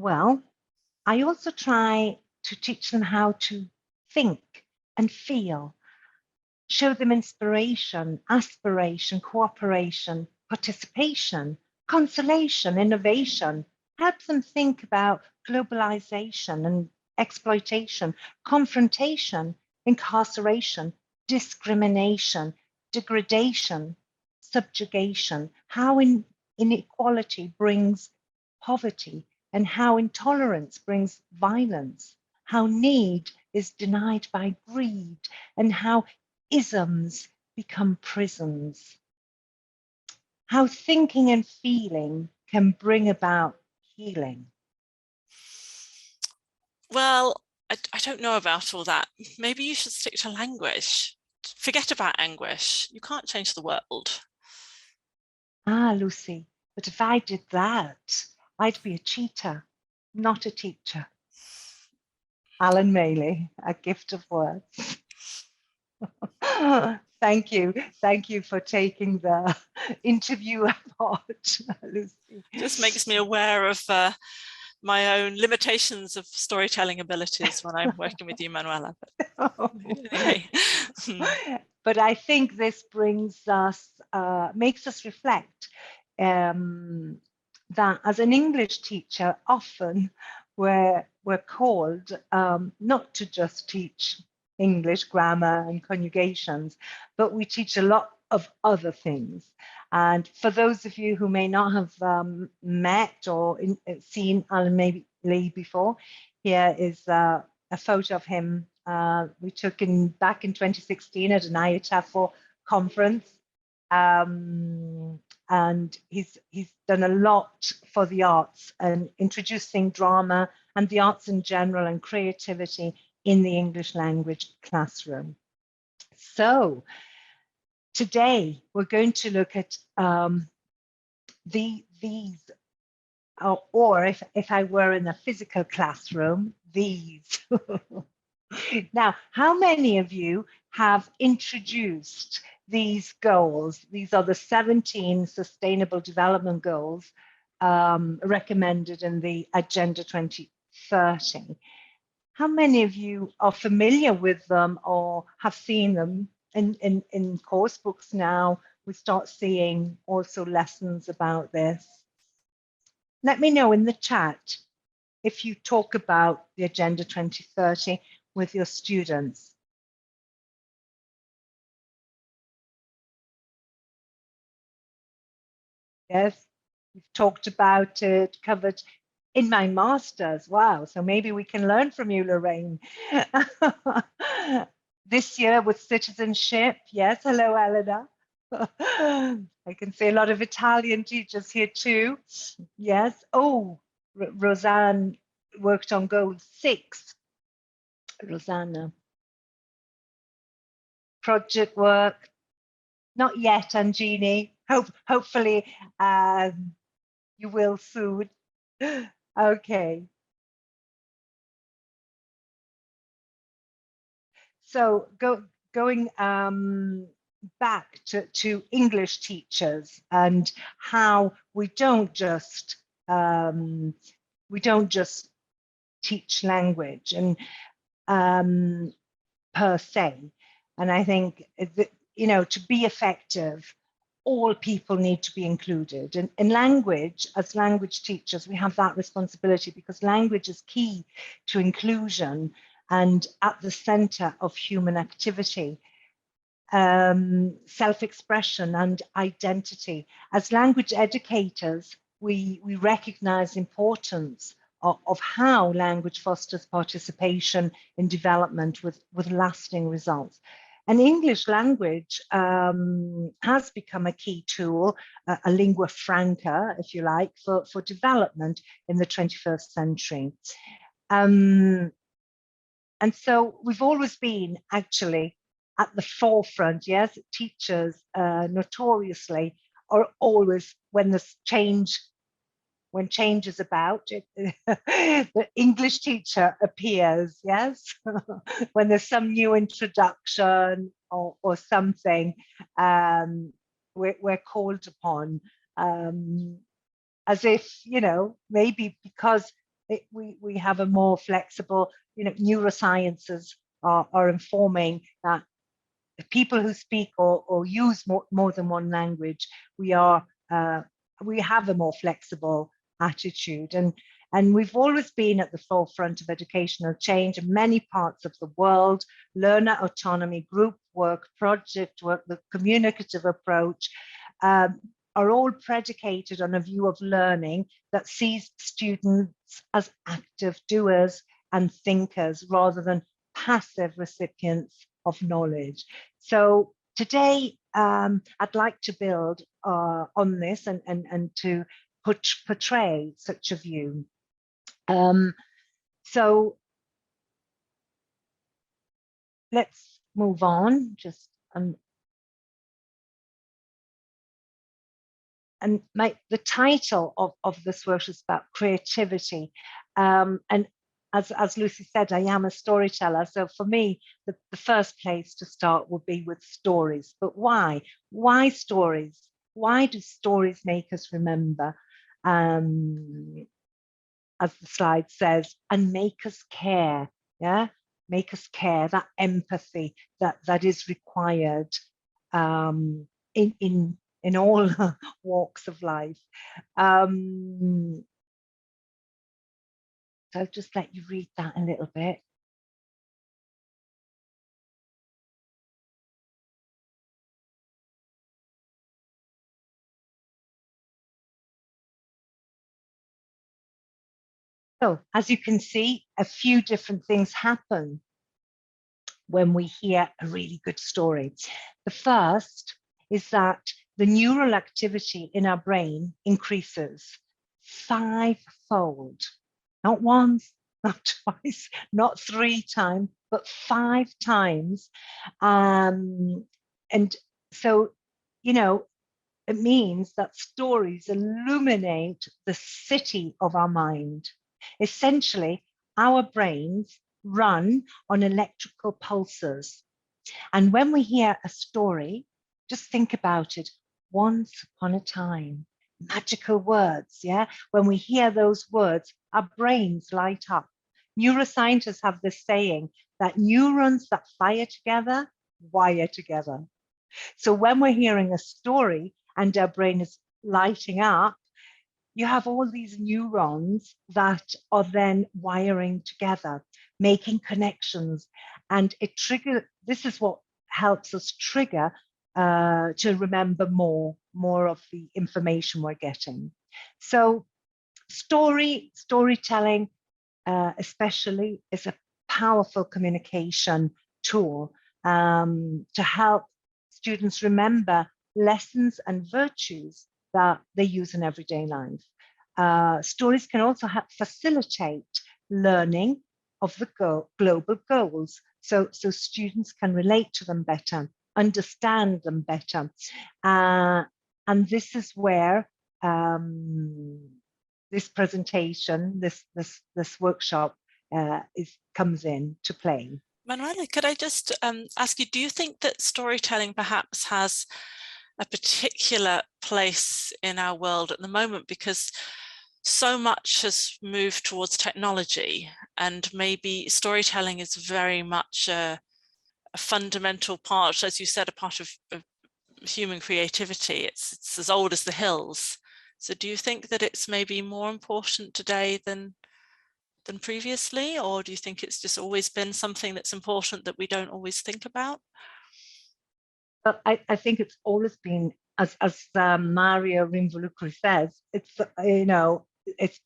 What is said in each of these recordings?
Well, I also try to teach them how to think and feel, show them inspiration, aspiration, cooperation, participation, consolation, innovation, help them think about globalization and exploitation, confrontation, incarceration, discrimination, degradation, subjugation, how inequality brings poverty and how intolerance brings violence, how need is denied by greed, and how isms become prisons, how thinking and feeling can bring about healing. Well, I don't know about all that. Maybe you should stick to language. Forget about anguish. You can't change the world. Ah, Lucy, but if I did that, I'd be a cheater, not a teacher. Alan Maley, A Gift of Words. Thank you for taking the interview apart, Lucy. Just makes me aware of my own limitations of storytelling abilities when I'm working with you, Manuela. Anyway. But I think this brings us, makes us reflect that as an English teacher, often we're called not to just teach English grammar and conjugations, but we teach a lot of other things. And for those of you who may not have met or seen Alan Maley before, here is a photo of him we took back in 2016 at an IHFO conference. And he's done a lot for the arts and introducing drama and the arts in general and creativity in the English language classroom. So today we're going to look at these, or if I were in a physical classroom, these. Now, how many of you have introduced these goals? These are the 17 Sustainable Development Goals recommended in the Agenda 2030. How many of you are familiar with them or have seen them in course books now? We start seeing also lessons about this. Let me know in the chat if you talk about the Agenda 2030 with your students. Yes, we've talked about it, covered in my master's. Wow, so maybe we can learn from you, Lorraine. This year with citizenship. Yes, hello, Elena. I can see a lot of Italian teachers here too. Yes. Oh, Roseanne worked on goal 6. Rosanna. Project work, not yet, Angini. Hopefully you will soon. Okay. So going back to English teachers and how we don't just teach language and per se. And I think that, you know, to be effective, all people need to be included. And in language, as language teachers, we have that responsibility because language is key to inclusion and at the center of human activity, self-expression and identity. As language educators, we recognize the importance of how language fosters participation in development with lasting results. And English language has become a key tool, a lingua franca, if you like, for development in the 21st century. And so we've always been actually at the forefront, yes? Teachers notoriously are always, when change is about, the English teacher appears, yes? When there's some new introduction or something, we're called upon as if, you know, maybe because we have a more flexible, neurosciences are informing that people who speak or use more than one language, we have a more flexible attitude. And we've always been at the forefront of educational change in many parts of the world. Learner autonomy, group work, project work, the communicative approach are all predicated on a view of learning that sees students as active doers and thinkers rather than passive recipients of knowledge. So today, I'd like to build on this and to portray such a view. So let's move on. Just and the title of this work is about creativity. And as Lucy said, I am a storyteller. So for me, the first place to start would be with stories. But why? Why stories? Why do stories make us remember? As the slide says, and make us care. Yeah, make us care. That empathy that is required in all walks of life. So I'll just let you read that a little bit. So as you can see, a few different things happen when we hear a really good story. The first is that the neural activity in our brain increases 5-fold. Not once, not twice, not 3 times, but 5 times. And so, it means that stories illuminate the city of our mind. Essentially, our brains run on electrical pulses. And when we hear a story, just think about it. Once upon a time, magical words, yeah? When we hear those words, our brains light up. Neuroscientists have this saying that neurons that fire together, wire together. So when we're hearing a story and our brain is lighting up, you have all these neurons that are then wiring together, making connections, and this is what helps us trigger to remember more of the information we're getting. So storytelling especially is a powerful communication tool to help students remember lessons and virtues that they use in everyday life. Stories can also help facilitate learning of the global goals, so students can relate to them better, understand them better, and this is where this presentation, this workshop, comes in to play. Manuela, could I just ask you, do you think that storytelling perhaps has a particular place in our world at the moment, because so much has moved towards technology, and maybe storytelling is very much a fundamental part, as you said, a part of human creativity. It's as old as the hills. So do you think that it's maybe more important today than previously, or do you think it's just always been something that's important that we don't always think about? But I think it's always been, as Mario Rimvolucri says, it's it's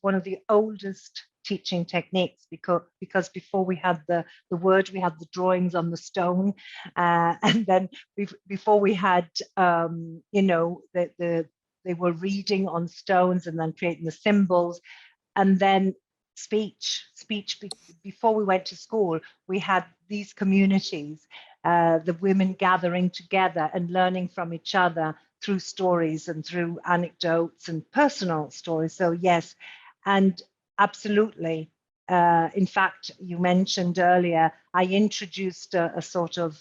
one of the oldest teaching techniques, because before we had the word, we had the drawings on the stone, and then before we had they were reading on stones and then creating the symbols, and then speech. Before we went to school, we had these communities, the women gathering together and learning from each other through stories and through anecdotes and personal stories. So yes, and absolutely. In fact, you mentioned earlier, I introduced a sort of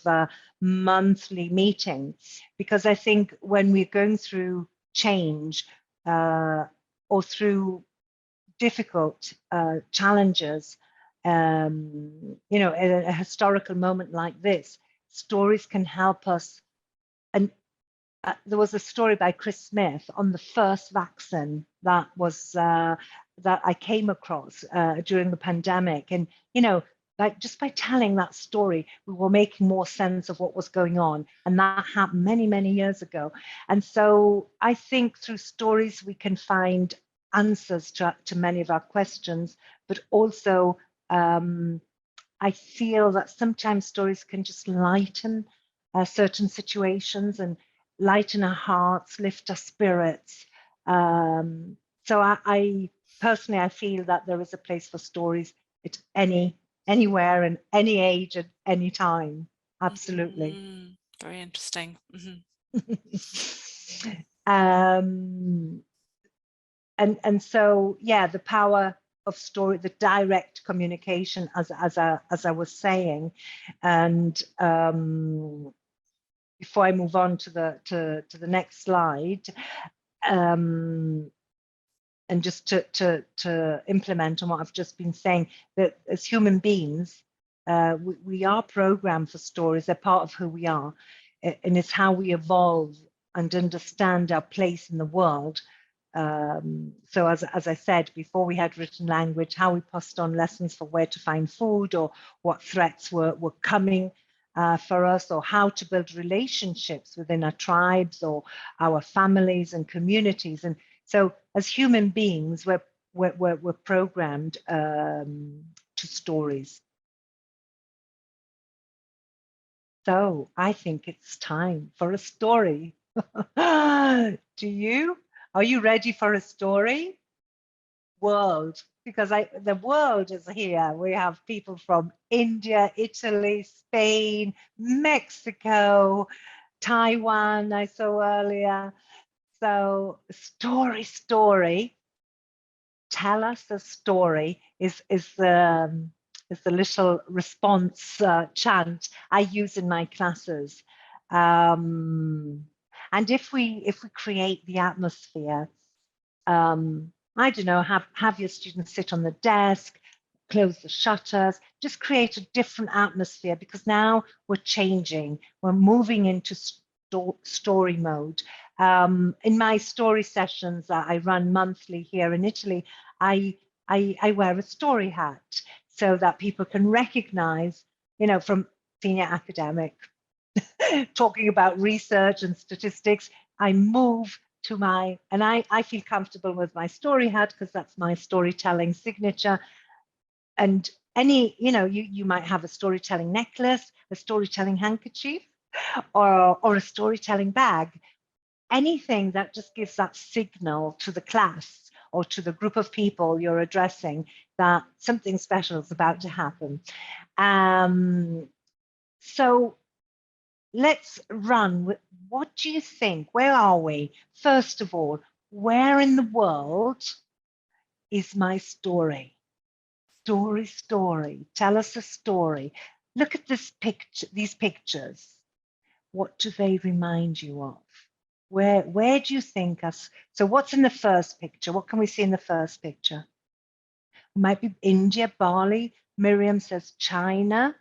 monthly meeting, because I think when we're going through change or through difficult challenges, you know, in a historical moment like this, stories can help us. And there was a story by Chris Smith on the first vaccine that was that I came across during the pandemic, and you know, like just by telling that story, we were making more sense of what was going on, and that happened many, many years ago. And so I think through stories we can find answers to many of our questions, but also I feel that sometimes stories can just lighten certain situations and lighten our hearts, lift our spirits. So I personally, I feel that there is a place for stories at anywhere and any age at any time. Absolutely. Very interesting. And so, yeah, the power of story, the direct communication, as I was saying, and before I move on to the next slide, and just to implement on what I've just been saying, that as human beings, we are programmed for stories. They're part of who we are, and it's how we evolve and understand our place in the world. So as I said, before we had written language, how we passed on lessons for where to find food, or what threats were coming for us, or how to build relationships within our tribes or our families and communities. And so as human beings, we're programmed to stories. So I think it's time for a story. Do you? Are you ready for a story? World, because the world is here. We have people from India, Italy, Spain, Mexico, Taiwan, I saw earlier. So story. Tell us a story is the little response chant I use in my classes. And if we create the atmosphere, I don't know, have your students sit on the desk, close the shutters, just create a different atmosphere, because now we're changing. We're moving into story mode. In my story sessions that I run monthly here in Italy, I wear a story hat so that people can recognize, you know, from senior academic talking about research and statistics, I move to and I feel comfortable with my story hat because that's my storytelling signature. And you know, you might have a storytelling necklace, a storytelling handkerchief, or a storytelling bag. Anything that just gives that signal to the class or to the group of people you're addressing that something special is about to happen. So let's run. What do you think? Where are we? First of all, where in the world is my story? Story. Tell us a story. Look at this picture, these pictures. What do they remind you of? Where do you think us? So what's in the first picture? What can we see in the first picture? It might be India, Bali. Miriam says China.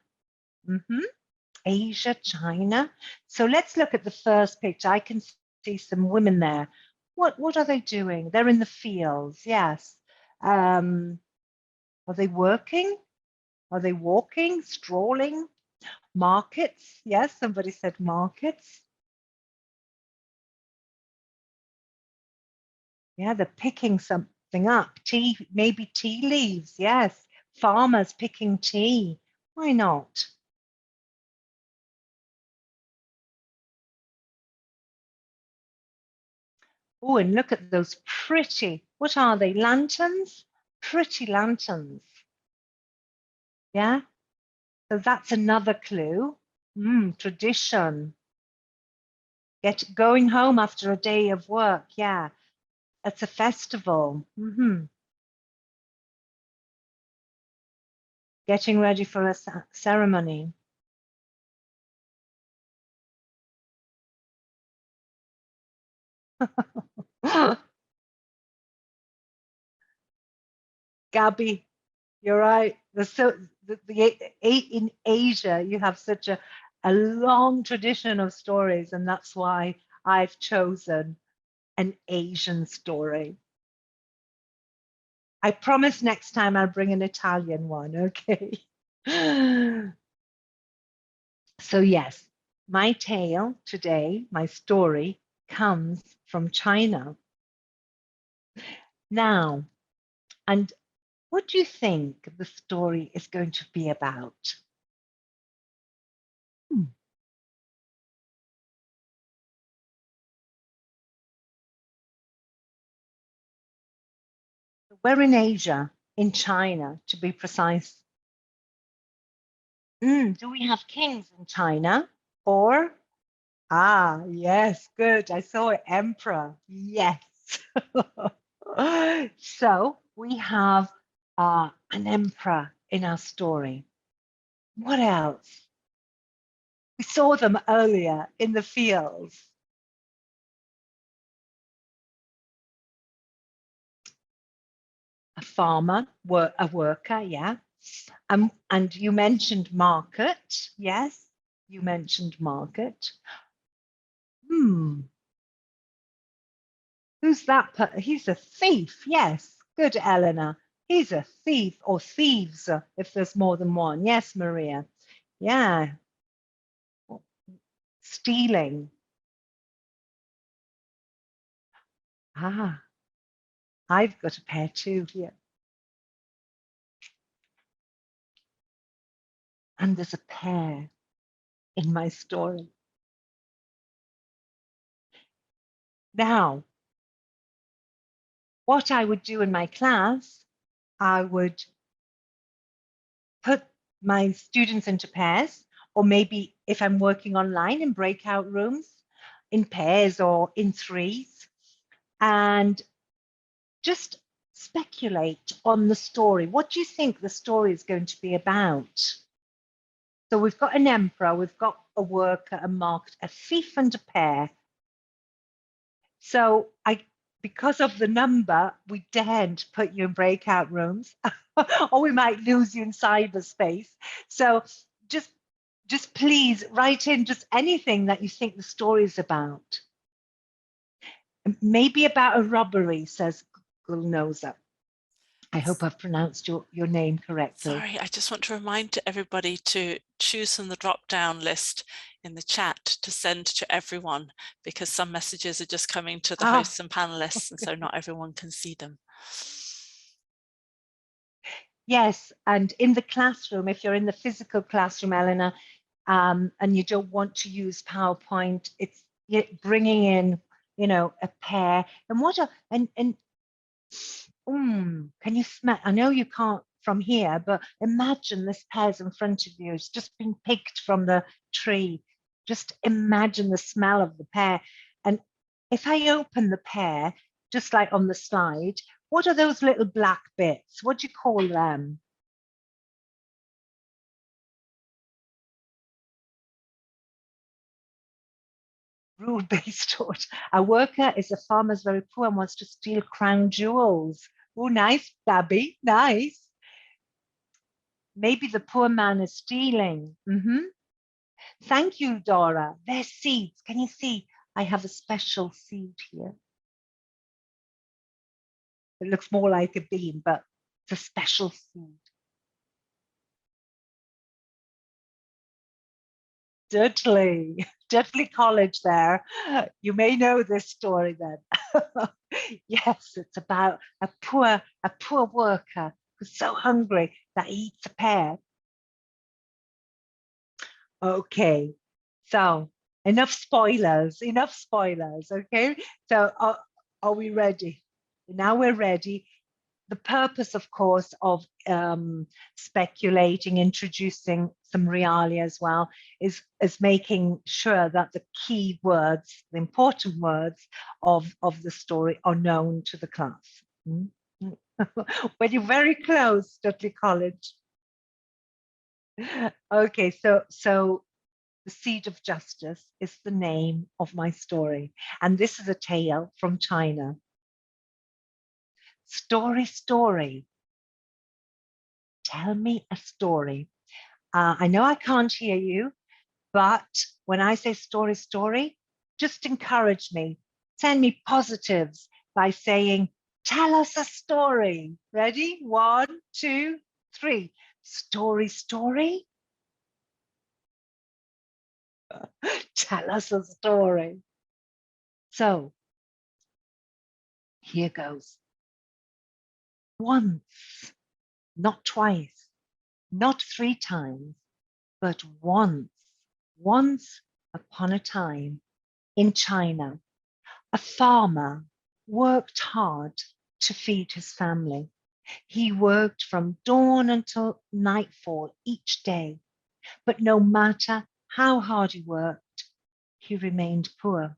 Asia, China. So let's look at the first picture. I can see some women there. What are they doing? They're in the fields, yes. Are they working? Are they walking, strolling? Markets, yes, somebody said markets. Yeah, they're picking something up. Tea, maybe tea leaves, yes. Farmers picking tea. Why not? Oh, and look at those pretty, what are they, lanterns? Pretty lanterns. Yeah, so that's another clue. Tradition. Going home after a day of work, yeah. It's a festival. Getting ready for a ceremony. Gabby, you're right. In Asia, you have such a long tradition of stories, and that's why I've chosen an Asian story. I promise next time I'll bring an Italian one, okay? So yes, my tale today, my story, comes from China. Now, and what do you think the story is going to be about? We're in Asia, in China, to be precise. Do we have kings in China? Or, yes, good. I saw it, emperor. Yes. So we have an emperor in our story. What else? We saw them earlier in the fields. A farmer, a worker, yeah. And you mentioned market. Yes, you mentioned market. Who's that? He's a thief. Yes, good, Eleanor. He's a thief, or thieves, if there's more than one. Yes, Maria. Yeah. Stealing. I've got a pair too here. And there's a pair in my story. Now, what I would do in my class, I would put my students into pairs, or maybe if I'm working online in breakout rooms, in pairs or in threes, and just speculate on the story. What do you think the story is going to be about? So we've got an emperor, we've got a worker, a market, a thief, and a pair. So because of the number, we daren't put you in breakout rooms, or we might lose you in cyberspace. So just please write in just anything that you think the story is about. Maybe about a robbery, says Gulnoza. I hope I've pronounced your name correctly. Sorry, I just want to remind everybody to choose from the drop-down list in the chat to send to everyone, because some messages are just coming to the hosts and panelists, and so not everyone can see them. Yes, and in the classroom, if you're in the physical classroom, Eleanor, and you don't want to use PowerPoint, it's bringing in, a pair. And can you smell? I know you can't from here, but imagine this pear's in front of you. It's just been picked from the tree. Just imagine the smell of the pear. And if I open the pear, just like on the slide, what are those little black bits? What do you call them? Rule-based thought. A worker is a farmer's very poor and wants to steal crown jewels. Oh, nice, Gabby, nice. Maybe the poor man is stealing. Thank you, Dora. They're seeds. Can you see? I have a special seed here. It looks more like a bean, but it's a special seed. Dudley College there. You may know this story then. Yes, it's about a poor worker who's so hungry that he eats a pear. Okay, so enough spoilers, okay? So are we ready? Now we're ready. The purpose, of course, of speculating, introducing some realia as well, is making sure that the key words, the important words of the story are known to the class. When you're very close, Dudley College. Okay, so The Seed of Justice is the name of my story, and this is a tale from China. Story, tell me a story. I know I can't hear you, but when I say story, just encourage me. Send me positives by saying, tell us a story. Ready? 1, 2, 3. Story. Tell us a story. So here goes. Once, not twice, not 3 times, but once upon a time in China, a farmer worked hard to feed his family. He worked from dawn until nightfall each day, but no matter how hard he worked, he remained poor.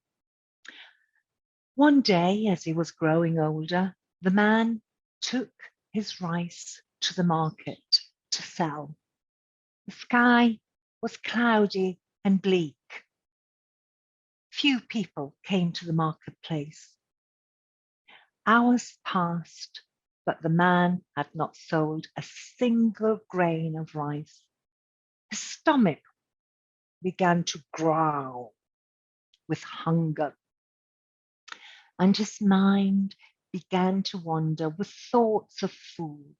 One day, as he was growing older, the man took his rice to the market to sell. The sky was cloudy and bleak. Few people came to the marketplace. Hours passed, but the man had not sold a single grain of rice. His stomach began to growl with hunger, and his mind began to wander with thoughts of food.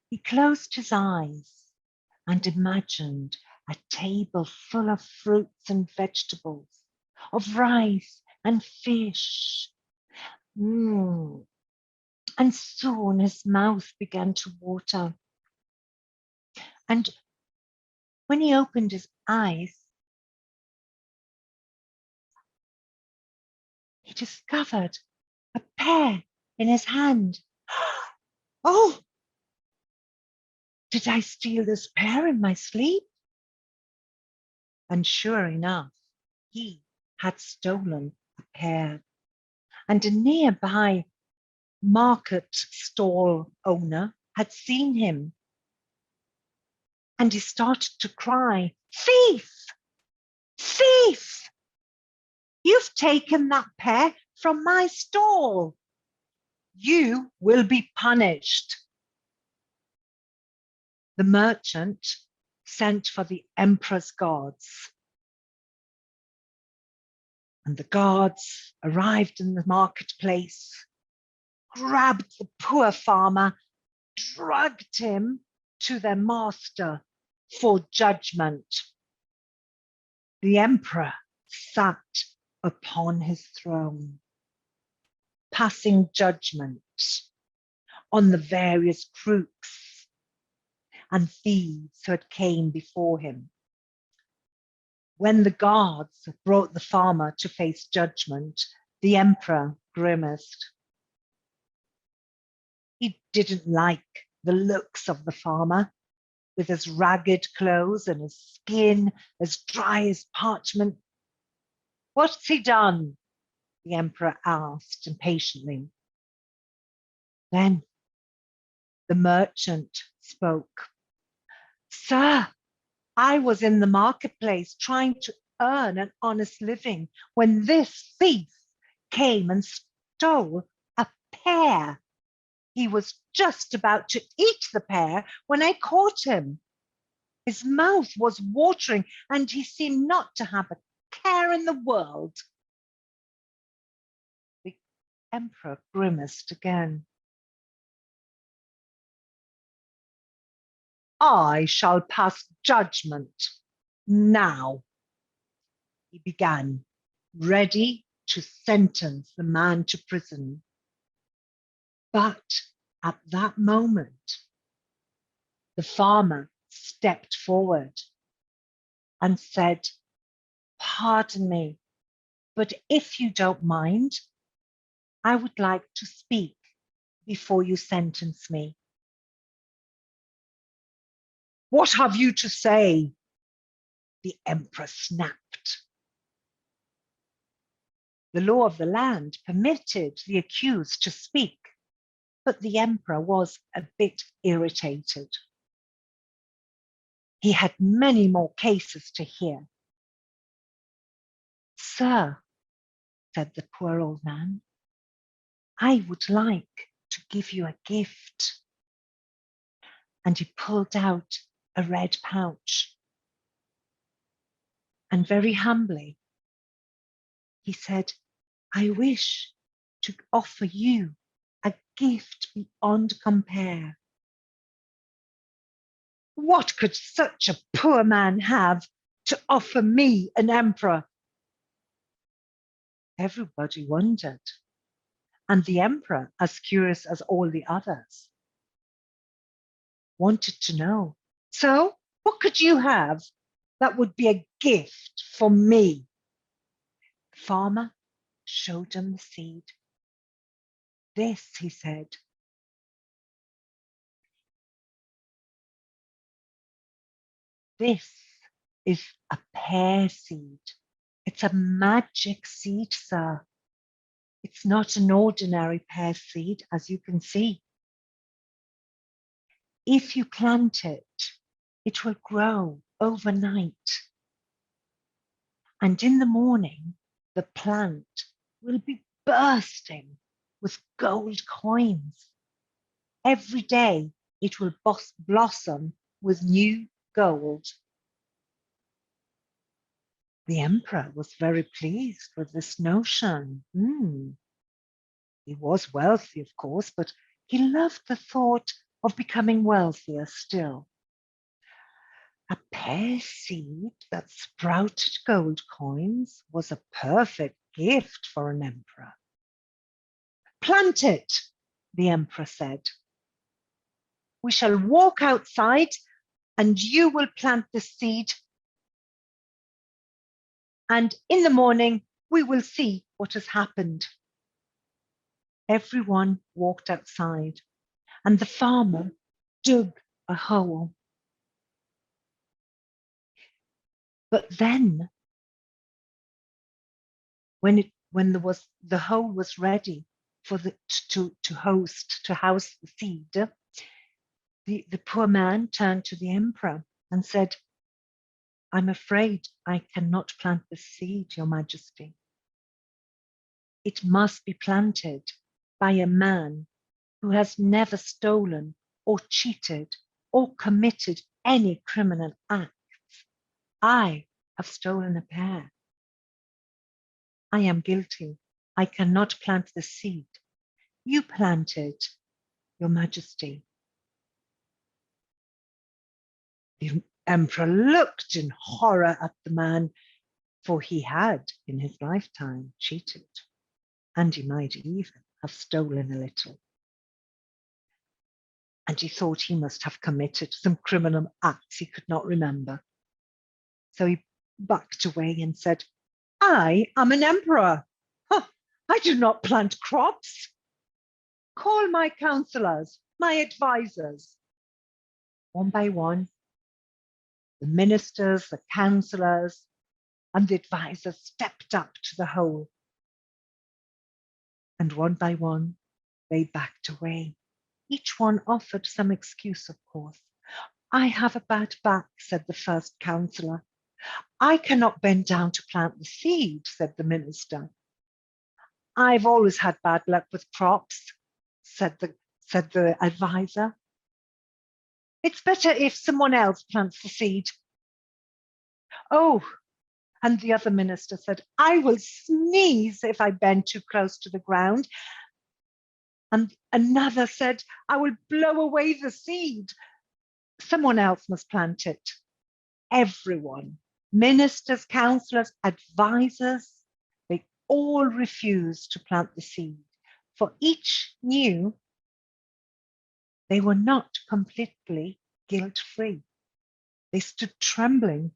He closed his eyes and imagined a table full of fruits and vegetables, of rice and fish. And soon his mouth began to water. And when he opened his eyes, he discovered a pear in his hand. Oh, did I steal this pear in my sleep? And sure enough, he had stolen a pear. And a nearby market stall owner had seen him. And he started to cry, "Thief! Thief! You've taken that pear from my stall. You will be punished." The merchant sent for the emperor's guards. And the guards arrived in the marketplace, grabbed the poor farmer, dragged him to their master for judgment. The emperor sat upon his throne, passing judgment on the various crooks and thieves who had came before him. When the guards brought the farmer to face judgment, the emperor grimaced. He didn't like the looks of the farmer, with his ragged clothes and his skin as dry as parchment. "What's he done?" the emperor asked impatiently. Then the merchant spoke. "Sir, I was in the marketplace trying to earn an honest living when this thief came and stole a pear. He was just about to eat the pear when I caught him. His mouth was watering and he seemed not to have a care in the world." The emperor grimaced again. "I shall pass judgment now," he began, ready to sentence the man to prison. But at that moment, the farmer stepped forward and said, "Pardon me, but if you don't mind, I would like to speak before you sentence me." "What have you to say?" the emperor snapped. The law of the land permitted the accused to speak, but the emperor was a bit irritated. He had many more cases to hear. "Sir," said the poor old man, "I would like to give you a gift." and he pulled out a red pouch. And very humbly, he said, I wish to offer you a gift beyond compare. What could such a poor man have to offer me, an emperor? Everybody wondered, and the emperor, as curious as all the others, wanted to know, so what could you have that would be a gift for me? The farmer showed him the seed. This, he said, this is a pear seed. It's a magic seed, sir. It's not an ordinary pear seed, as you can see. If you plant it, it will grow overnight. And in the morning, the plant will be bursting with gold coins. Every day, it will blossom with new gold. The emperor was very pleased with this notion. He was wealthy, of course, but he loved the thought of becoming wealthier still. A pear seed that sprouted gold coins was a perfect gift for an emperor. Plant it, the emperor said. We shall walk outside and you will plant the seed. And in the morning, we will see what has happened. Everyone walked outside and the farmer dug a hole. But then, when the hole was ready for to house the seed, the poor man turned to the emperor and said, I'm afraid I cannot plant the seed, Your Majesty. It must be planted by a man who has never stolen or cheated or committed any criminal acts. I have stolen a pear. I am guilty. I cannot plant the seed. You plant it, Your Majesty. The emperor looked in horror at the man, for he had in his lifetime cheated, and he might even have stolen a little. And he thought he must have committed some criminal acts he could not remember. So he backed away and said, I am an emperor. I do not plant crops. Call my counselors, my advisors. One by one, the ministers, the counselors, and the advisors stepped up to the hole. And one by one, they backed away. Each one offered some excuse, of course. I have a bad back, said the first counselor. I cannot bend down to plant the seed, said the minister. I've always had bad luck with crops, said the advisor. It's better if someone else plants the seed. Oh, and the other minister said, I will sneeze if I bend too close to the ground. And another said, I will blow away the seed. Someone else must plant it. Everyone, ministers, counselors, advisors, they all refused to plant the seed, for each knew they were not completely guilt-free. They stood trembling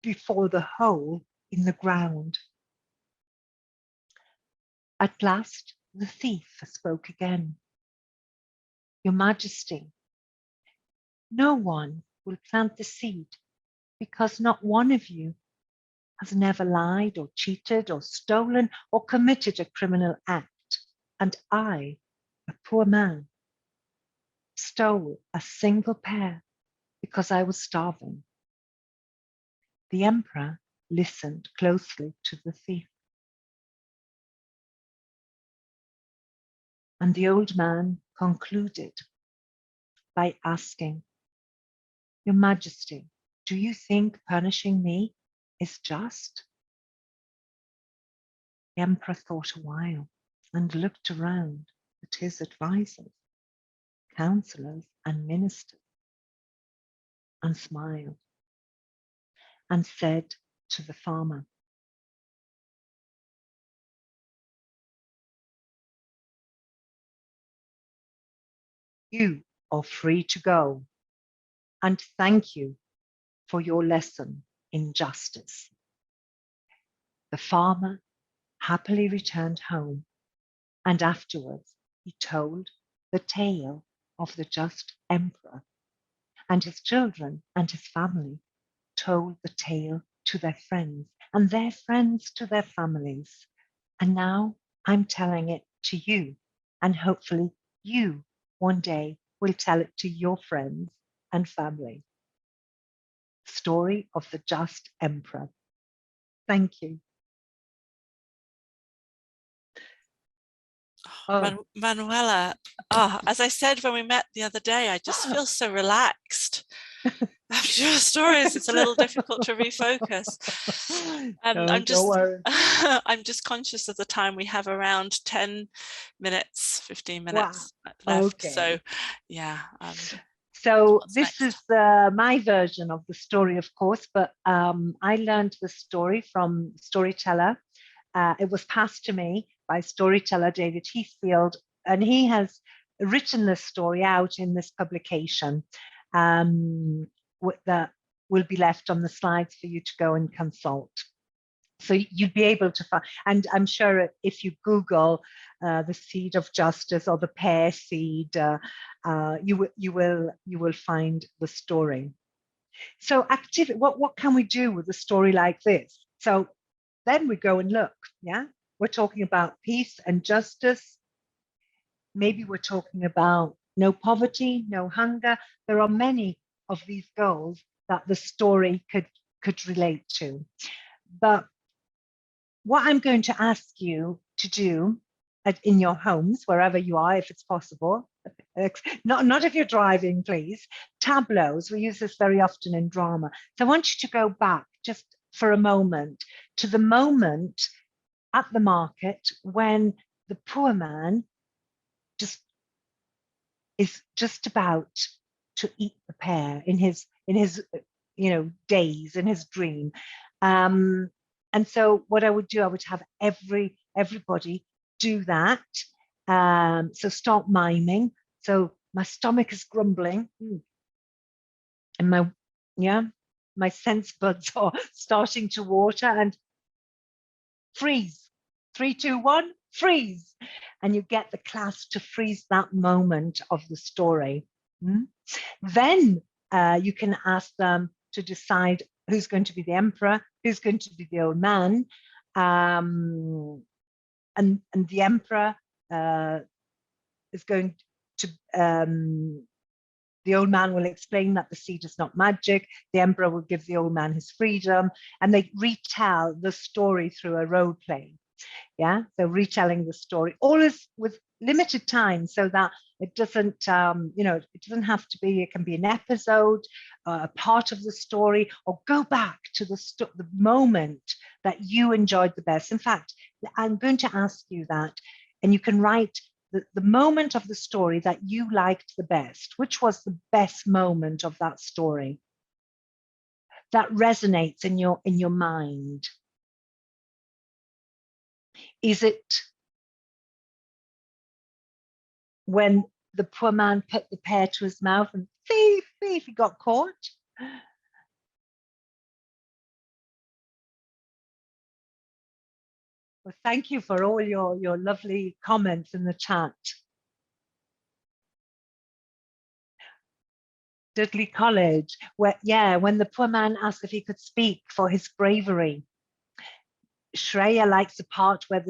before the hole in the ground. At last, the thief spoke again. Your Majesty, no one will plant the seed because not one of you has never lied or cheated or stolen or committed a criminal act. And I, a poor man, stole a single pear because I was starving. The emperor listened closely to the thief. And the old man concluded by asking, Your Majesty, do you think punishing me is just? The Emperor thought a while and looked around at his advisors, counselors, and ministers, and smiled and said to the farmer, "You are free to go, and thank you for your lesson in justice." The farmer happily returned home, and afterwards he told the tale of the just emperor, and his children and his family told the tale to their friends, and their friends to their families. And now I'm telling it to you, and hopefully you one day will tell it to your friends and family. Story of the Just Emperor. Thank you. Manuela, as I said when we met the other day, I just feel so relaxed. After your stories, it's a little difficult to refocus. I'm just conscious of the time. We have around 10 minutes, 15 minutes left. Okay. So yeah. So this is my version of the story, of course, but I learned the story from Storyteller. It was passed to me by Storyteller David Heathfield, and he has written this story out in this publication that will be left on the slides for you to go and consult. So you'd be able to find, and I'm sure if you Google the seed of justice or the pear seed, you will find the story. So what can we do with a story like this? So then we go and look, yeah? We're talking about peace and justice. Maybe we're talking about no poverty, no hunger. There are many of these goals that the story could relate to. But what I'm going to ask you to do in your homes, wherever you are, if it's possible, not if you're driving, please. Tableaus, we use this very often in drama. So I want you to go back just for a moment to the moment at the market when the poor man is just about to eat the pear in his daze, in his dream. And so what I would do, I would have everybody do that. So start miming. So my stomach is grumbling, and my sense buds are starting to water, and freeze. 3, 2, 1, freeze. And you get the class to freeze that moment of the story. Then you can ask them to decide who's going to be the emperor, who's going to be the old man, and the emperor is going to, the old man will explain that the seed is not magic, the emperor will give the old man his freedom, and they retell the story through a role play. Yeah, so retelling the story, all is with limited time, so that it doesn't, it doesn't have to be, it can be an episode, a part of the story, or go back to the moment that you enjoyed the best. In fact, I'm going to ask you that, and you can write the moment of the story that you liked the best. Which was the best moment of that story that resonates in your mind? Is it when the poor man put the pear to his mouth and thief, he got caught? Well, thank you for all your lovely comments in the chat. Dudley College, when the poor man asked if he could speak for his bravery. Shreya likes the part where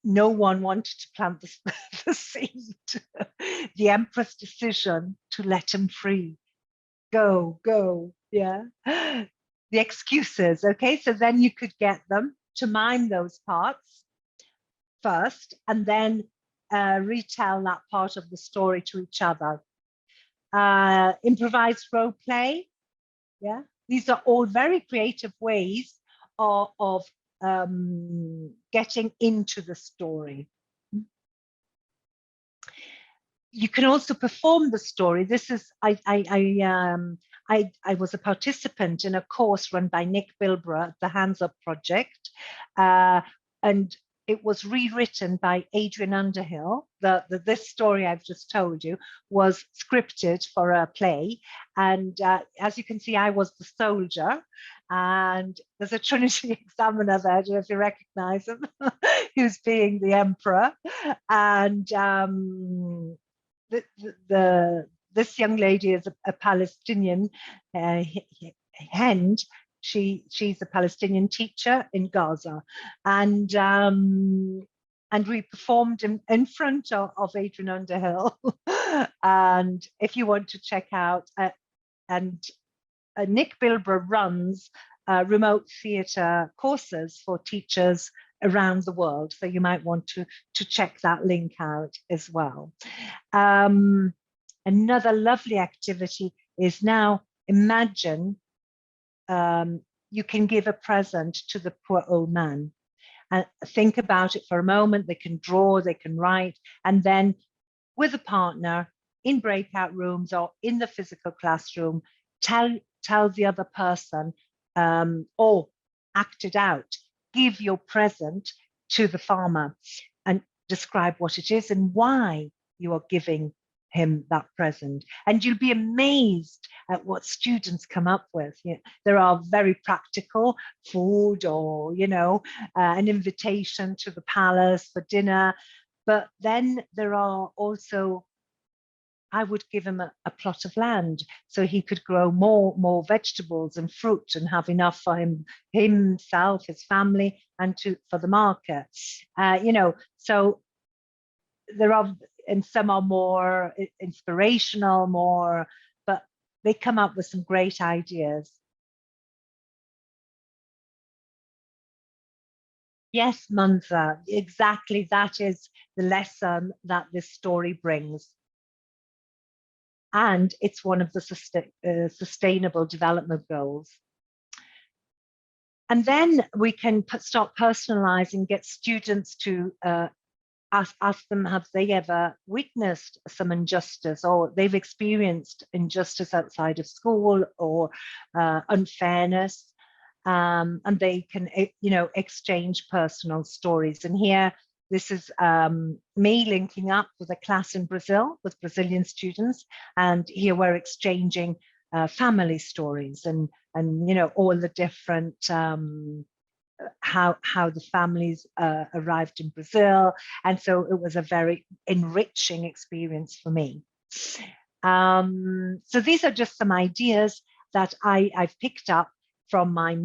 no one wanted to plant the seed. The emperor's decision to let him free. Go, yeah. The excuses, okay? So then you could get them to mime those parts first, and then retell that part of the story to each other. improvised role play. Yeah, these are all very creative ways of getting into the story. You can also perform the story. This is I was a participant in a course run by Nick Bilborough, the Hands Up Project, and it was rewritten by Adrian Underhill. This story I've just told you was scripted for a play, and as you can see, I was the soldier, and there's a Trinity examiner there, I don't know if you recognise him, who's being the emperor, and this young lady is a Palestinian Hind. She's a Palestinian teacher in Gaza, and we performed in front of Adrian Underhill. And if you want to check out, Nick Bilborough runs remote theatre courses for teachers around the world, so you might want to check that link out as well. Another lovely activity is now imagine you can give a present to the poor old man, and think about it for a moment. They can draw, they can write, and then with a partner in breakout rooms or in the physical classroom, tell the other person, or act it out. Give your present to the farmer and describe what it is and why you are giving him that present. And you'll be amazed at what students come up with. There are very practical food, or an invitation to the palace for dinner, but then there are also, I would give him a plot of land so he could grow more vegetables and fruit and have enough for himself, his family, and for the market. So there are, and some are more inspirational, but they come up with some great ideas. Yes, Mantha, exactly. That is the lesson that this story brings. And it's one of the sustainable development goals. And then we can start personalizing, get students to ask them, have they ever witnessed some injustice, or they've experienced injustice outside of school, or unfairness, and they can, exchange personal stories. And here, this is me linking up with a class in Brazil with Brazilian students, and here we're exchanging family stories and all the different how the families arrived in Brazil, and so it was a very enriching experience for me. So these are just some ideas that I've picked up from my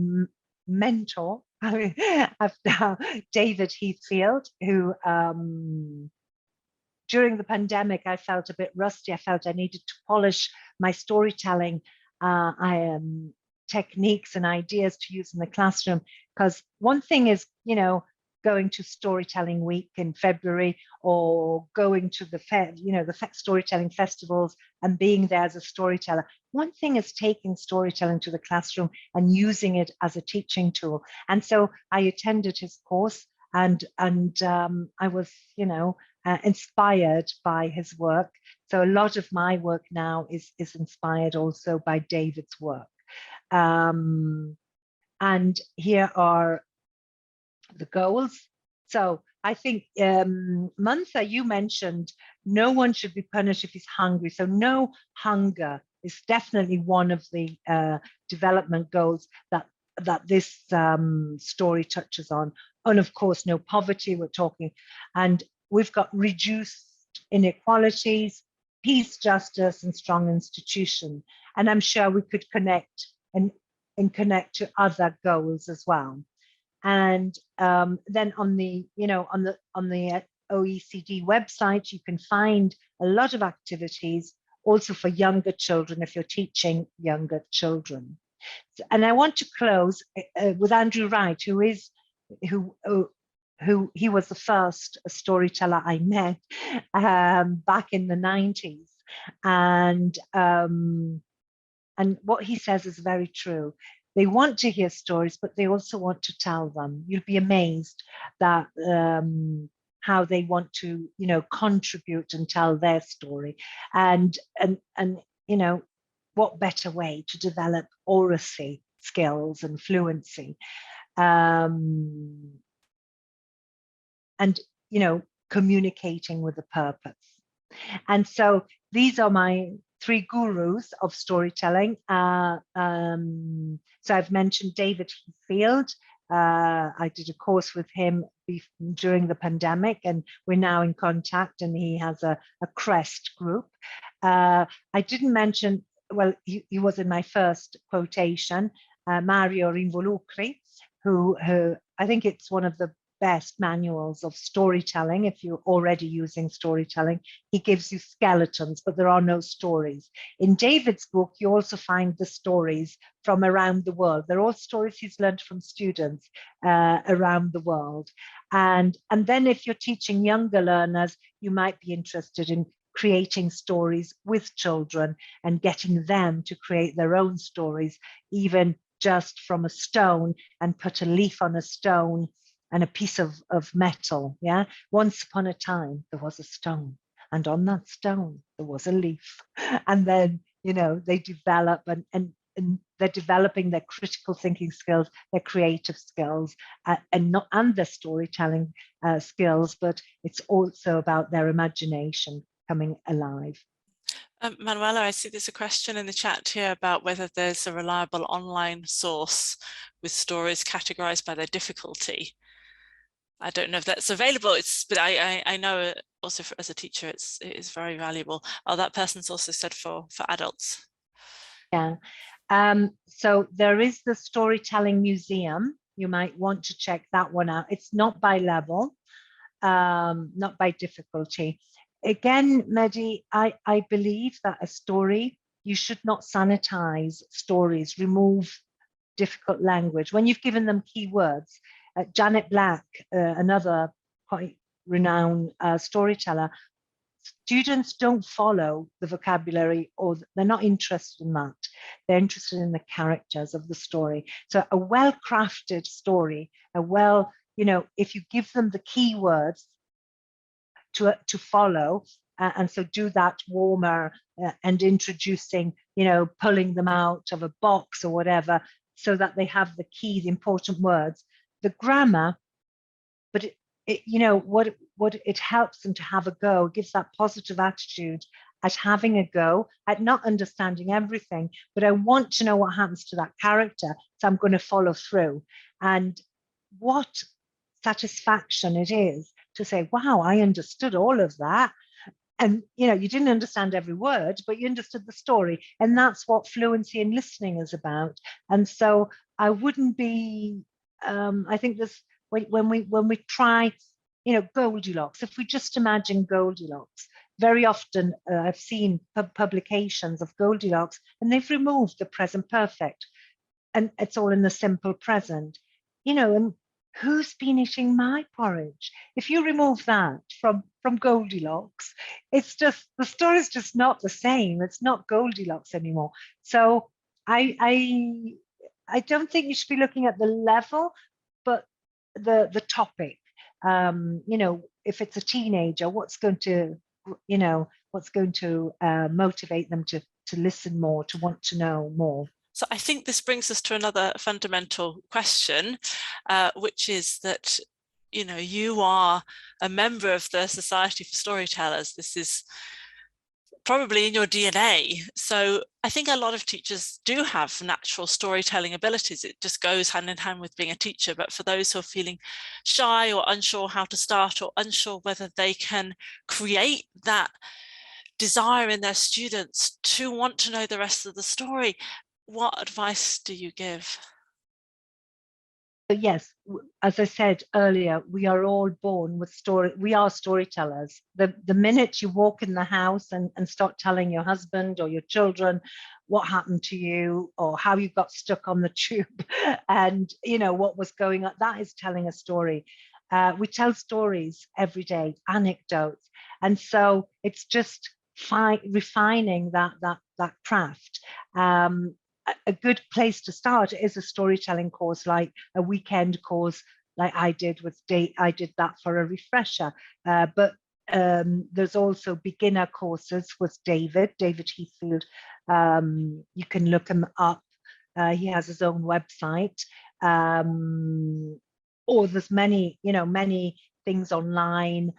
mentor, David Heathfield, who during the pandemic, I felt a bit rusty. I felt I needed to polish my storytelling techniques and ideas to use in the classroom. Because one thing is, going to storytelling week in February, or going to the storytelling festivals and being there as a storyteller. One thing is taking storytelling to the classroom and using it as a teaching tool. And so I attended his course, and I was, inspired by his work. So a lot of my work now is inspired also by David's work. And here are the goals. So I think, Mantha, you mentioned no one should be punished if he's hungry. So no hunger is definitely one of the development goals that this story touches on. And of course, no poverty, we're talking. And we've got reduced inequalities, peace, justice, and strong institution. And I'm sure we could connect and connect to other goals as well. And then on the OECD website, you can find a lot of activities also for younger children if you're teaching younger children. And I want to close with Andrew Wright, who he was the first storyteller I met back in the 90s. And what he says is very true. They want to hear stories, but they also want to tell them. You'll be amazed that how they want to, you know, contribute and tell their story. And you know, what better way to develop oracy skills and fluency, and you know, communicating with a purpose. And so these are my 3 gurus of storytelling. So I've mentioned David Field. I did a course with him during the pandemic, and we're now in contact, and he has a CREST group. I didn't mention, well, he was in my first quotation, Mario Involucri, who I think it's one of the best manuals of storytelling. If you're already using storytelling, he gives you skeletons, but there are no stories. In David's book, you also find the stories from around the world. They're all stories he's learned from students around the world. And then if you're teaching younger learners, you might be interested in creating stories with children and getting them to create their own stories, even just from a stone, and put a leaf on a stone and a piece of metal. Yeah. Once upon a time, there was a stone, and on that stone, there was a leaf. And then, you know, they develop and they're developing their critical thinking skills, their creative skills, and their storytelling skills, but it's also about their imagination coming alive. Manuela, I see there's a question in the chat here about whether there's a reliable online source with stories categorized by their difficulty. I don't know if that's available, but I know also as a teacher, it is very valuable. Oh, that person's also said for adults. Yeah. So there is the Storytelling Museum. You might want to check that one out. It's not by level, not by difficulty. Again, Mehdi, I believe that a story, you should not sanitize stories, remove difficult language. When you've given them keywords, Janet Black, another quite renowned storyteller, students don't follow the vocabulary, or they're not interested in that. They're interested in the characters of the story. So a well-crafted story, you know, if you give them the keywords to follow, and so do that warmer and introducing, you know, pulling them out of a box or whatever, so that they have the key, the important words, the grammar, but you know, what it helps them to have a go, gives that positive attitude at having a go, at not understanding everything, but I want to know what happens to that character, so I'm going to follow through. And what satisfaction it is to say, wow, I understood all of that. And, you know, you didn't understand every word, but you understood the story. And that's what fluency in listening is about. And so I wouldn't be, I think this, when we try, you know, Goldilocks, if we just imagine Goldilocks, very often I've seen publications of Goldilocks, and they've removed the present perfect, and it's all in the simple present, you know, and who's been eating my porridge? If you remove that from Goldilocks, it's just, the story's just not the same. It's not Goldilocks anymore. So I don't think you should be looking at the level, but the topic. You know, if it's a teenager, what's going to, you know, motivate them to listen more, to want to know more. So I think this brings us to another fundamental question, which is that, you know, you are a member of the Society for Storytellers. This is probably in your DNA. So I think a lot of teachers do have natural storytelling abilities. It just goes hand in hand with being a teacher. But for those who are feeling shy or unsure how to start, or unsure whether they can create that desire in their students to want to know the rest of the story, what advice do you give? Yes, as I said earlier, we are all born with story. We are storytellers. The minute you walk in the house and start telling your husband or your children what happened to you, or how you got stuck on the tube, and you know what was going on, that is telling a story. We tell stories every day, anecdotes, and so it's just refining that craft. A good place to start is a storytelling course, like a weekend course, like I did with I did that for a refresher. But there's also beginner courses with David Heathfield. You can look him up. He has his own website. Or there's many things online.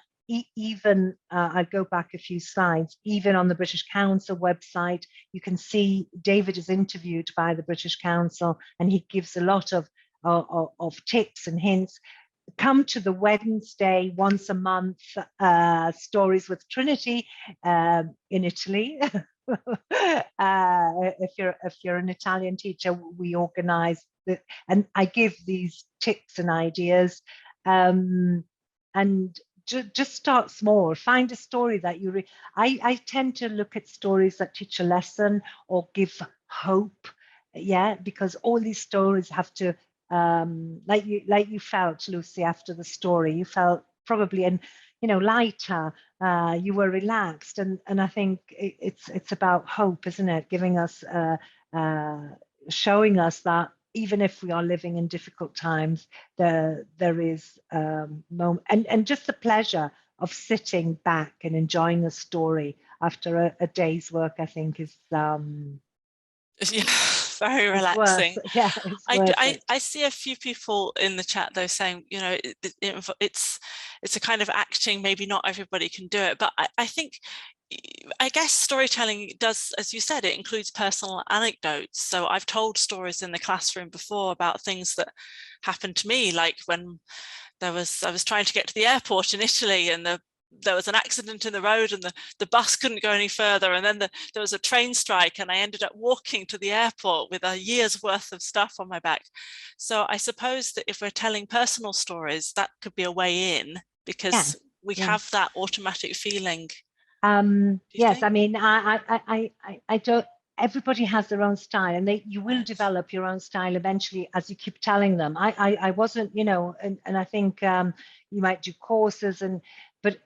Even I'll go back a few slides. Even on the British Council website, you can see David is interviewed by the British Council, and he gives a lot of tips and hints. Come to the Wednesday once a month Stories with Trinity in Italy. If you're an Italian teacher, we organize it, and I give these tips and ideas. And just start small. Find a story that you I tend to look at stories that teach a lesson or give hope. Yeah, because all these stories have to like you felt, Lucy, after the story, you felt probably lighter, you were relaxed, and I think it's about hope, isn't it? Giving us showing us that even if we are living in difficult times, there is moment, and just the pleasure of sitting back and enjoying a story after a day's work, I think is yeah, very relaxing. Yeah, I see a few people in the chat though saying, it's a kind of acting, maybe not everybody can do it, but I guess storytelling does, as you said, it includes personal anecdotes. So I've told stories in the classroom before about things that happened to me, like when I was trying to get to the airport in Italy, and there was an accident in the road, and the bus couldn't go any further, and then there was a train strike, and I ended up walking to the airport with a year's worth of stuff on my back. So I suppose that if we're telling personal stories, that could be a way in, because we have that automatic feeling. Yes, I mean, I don't. Everybody has their own style, and you will develop your own style eventually as you keep telling them. I wasn't, and I think you might do courses, but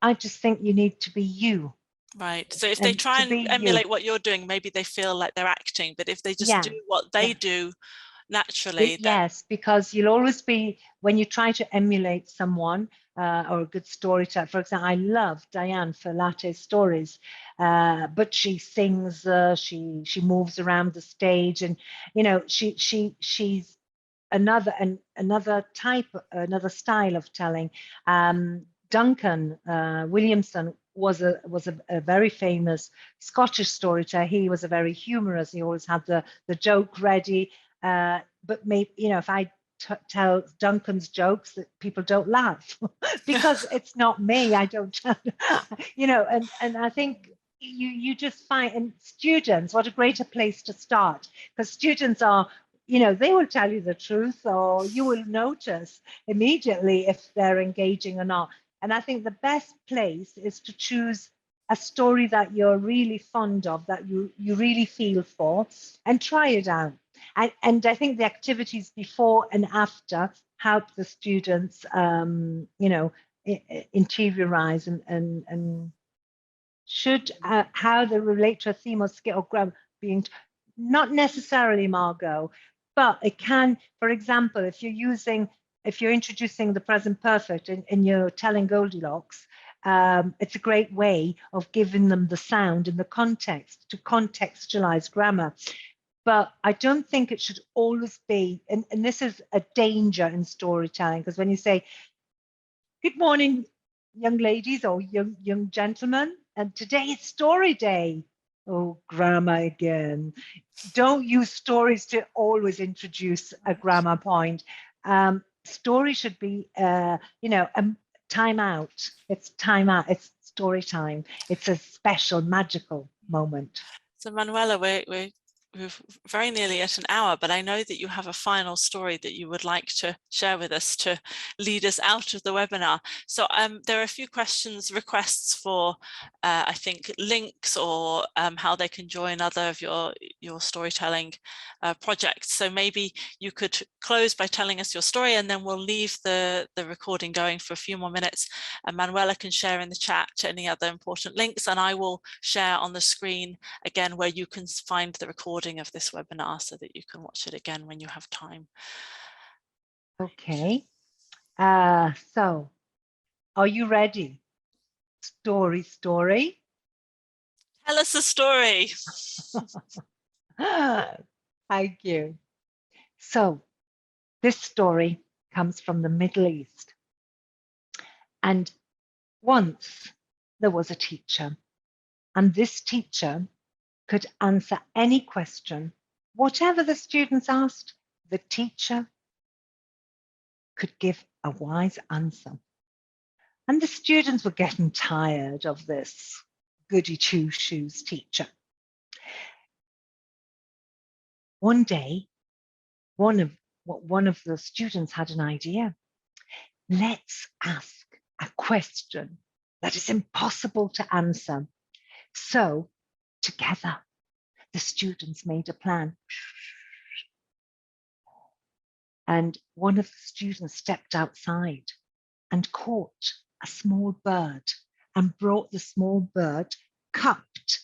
I just think you need to be you. Right. So if they try and emulate what you're doing, maybe they feel like they're acting, but if they just do what they do naturally. Yes, because you'll always be, when you try to emulate someone or a good storyteller. For example, I love Diane for Latte Stories, but she sings, she moves around the stage, and she's another type, another style of telling. Duncan Williamson was a very famous Scottish storyteller. He was a very humorous. He always had the joke ready. But maybe, if I tell Duncan's jokes, that people don't laugh because it's not me. I don't, and I think you just find, and students, what a greater place to start, because students are, they will tell you the truth, or you will notice immediately if they're engaging or not. And I think the best place is to choose a story that you're really fond of, that you really feel for, and try it out. And I think the activities before and after help the students, interiorize and should how they relate to a theme or skill or grammar being, not necessarily, Margot, but it can, for example, if you're introducing the present perfect and you're telling Goldilocks, it's a great way of giving them the sound and the context to contextualize grammar. But I don't think it should always be, and this is a danger in storytelling, because when you say, good morning, young ladies or young gentlemen, and today is story day. Oh, grammar again. Don't use stories to always introduce a grammar point. Story should be, time out. It's time out. It's story time. It's a special, magical moment. So Manuela, we're we're very nearly at an hour, but I know that you have a final story that you would like to share with us to lead us out of the webinar. So there are a few requests for, I think, links or how they can join other of your storytelling projects. So maybe you could close by telling us your story, and then we'll leave the recording going for a few more minutes. And Manuela can share in the chat any other important links, and I will share on the screen again where you can find the recording of this webinar so that you can watch it again when you have time. Okay, so are you ready? Story. Tell us a story. Thank you. So this story comes from the Middle East. And once there was a teacher, and this teacher could answer any question, whatever the students asked, the teacher could give a wise answer. And the students were getting tired of this goody two-shoes teacher. One day, one of the students had an idea. Let's ask a question that is impossible to answer. So together, the students made a plan. And one of the students stepped outside and caught a small bird and brought the small bird cupped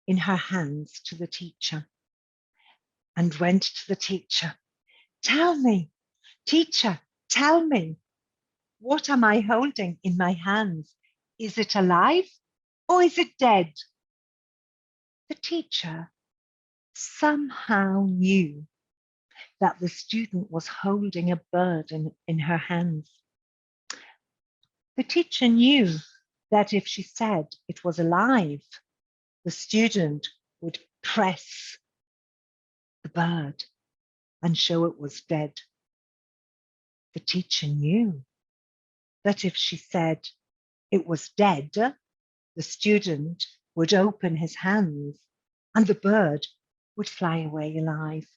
in her hands to the teacher and went to the teacher. Tell me, teacher, tell me, what am I holding in my hands? Is it alive or is it dead? The teacher somehow knew that the student was holding a bird in her hands. The teacher knew that if she said it was alive, the student would press the bird and show it was dead. The teacher knew that if she said it was dead, the student would open his hands and the bird would fly away alive.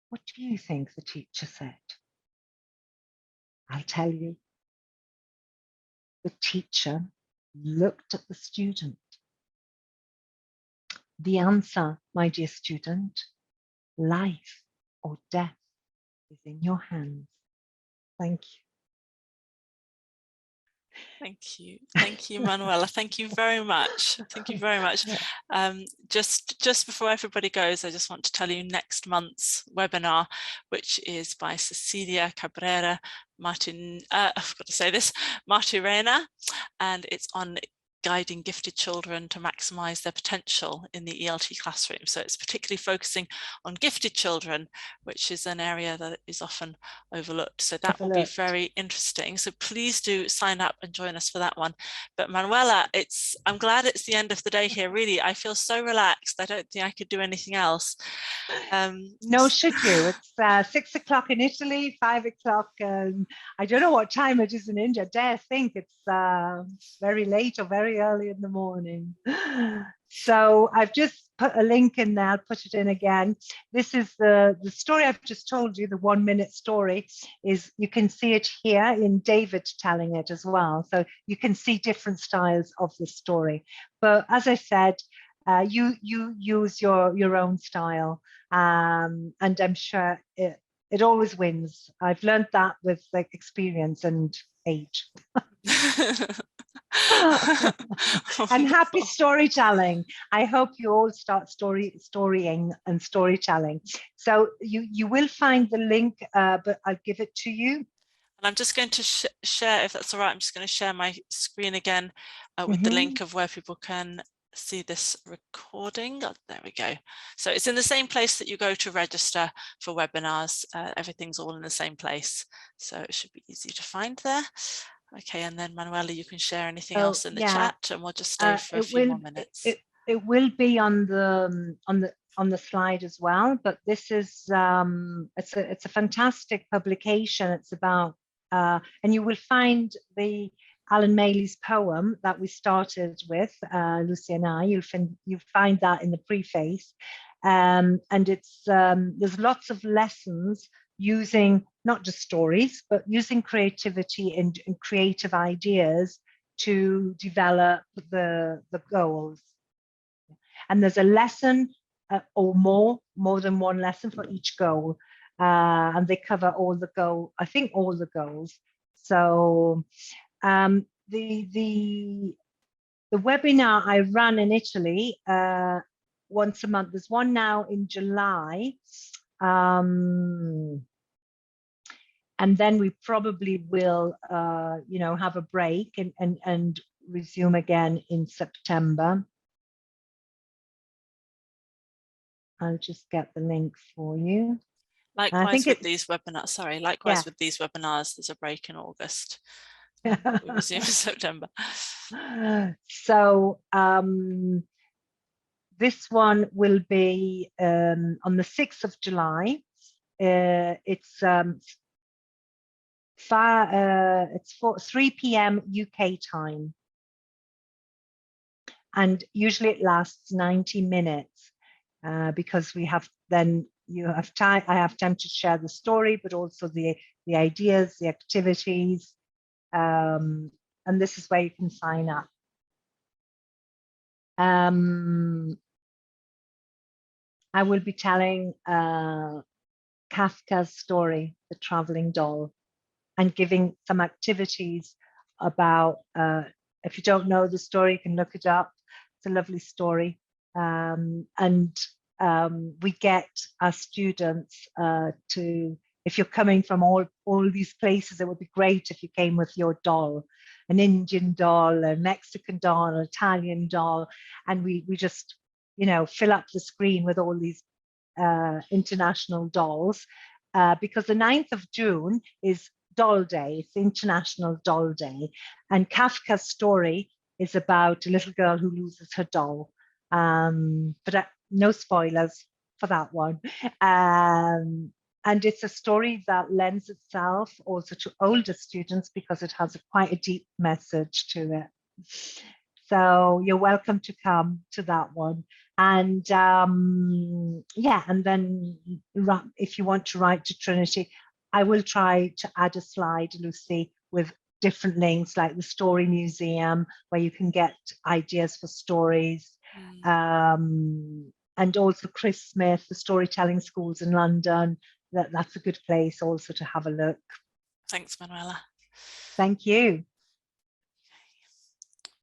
What do you think the teacher said? I'll tell you. The teacher looked at the student. The answer, my dear student, life or death is in your hands. Thank you. Thank you, Manuela. Thank you very much. Thank you very much. Just before everybody goes, I just want to tell you next month's webinar, which is by Cecilia Cabrera I've got to say this, Martirena, and it's on guiding gifted children to maximize their potential in the ELT classroom. So it's particularly focusing on gifted children, which is an area that is often overlooked. So that will be very interesting. So please do sign up and join us for that one. But Manuela, I'm glad it's the end of the day here. Really, I feel so relaxed. I don't think I could do anything else. No, should you? It's 6 o'clock in Italy, 5 o'clock. I don't know what time it is in India. I dare think it's very late or very early in the morning. So I've just put a link in there. I'll put it in again. This is the story I've just told you, the 1 minute story. You can see it here in David telling it as well. So you can see different styles of the story. But as I said, you use your own style, and I'm sure it always wins. I've learned that with like experience and age. And happy storytelling. I hope you all start storying and storytelling. So you will find the link, but I'll give it to you. And I'm just going to share, if that's all right, I'm just going to share my screen again with the link of where people can see this recording. Oh, there we go. So it's in the same place that you go to register for webinars. Everything's all in the same place. So it should be easy to find there. Okay, and then Manuela, you can share anything else in the chat, and we'll just stay for a few more minutes. It will be on the slide as well, but this is it's a fantastic publication. It's about and you will find the Alan Mayly's poem that we started with, Lucy and I. You'll find that in the preface. And it's there's lots of lessons using not just stories, but using creativity and creative ideas to develop the goals. And there's a lesson or more than one lesson for each goal. And they cover all the all the goals. So the webinar I run in Italy once a month. There's one now in July. And then we probably will, have a break and resume again in September. I'll just get the link for you. Likewise with these webinars. Sorry, likewise with these webinars. There's a break in August. We resume in September. So this one will be on the 6th of July. It's 3 p.m. UK time, and usually it lasts 90 minutes because we have I have time to share the story, but also the ideas, the activities, and this is where you can sign up. I will be telling Kafka's story, The Traveling Doll, and giving some activities about, if you don't know the story, you can look it up. It's a lovely story. We get our students to, if you're coming from all these places, it would be great if you came with your doll, an Indian doll, a Mexican doll, an Italian doll, and we just, fill up the screen with all these international dolls, because the 9th of June is Doll Day. It's International Doll Day, and Kafka's story is about a little girl who loses her doll. But no spoilers for that one. And it's a story that lends itself also to older students because it has quite a deep message to it. So you're welcome to come to that one. And and then if you want to write to Trinity, I will try to add a slide, Lucy, with different links like the Story Museum, where you can get ideas for stories. And also Chris Smith, the storytelling schools in London. That's a good place also to have a look. Thanks, Manuela. Thank you.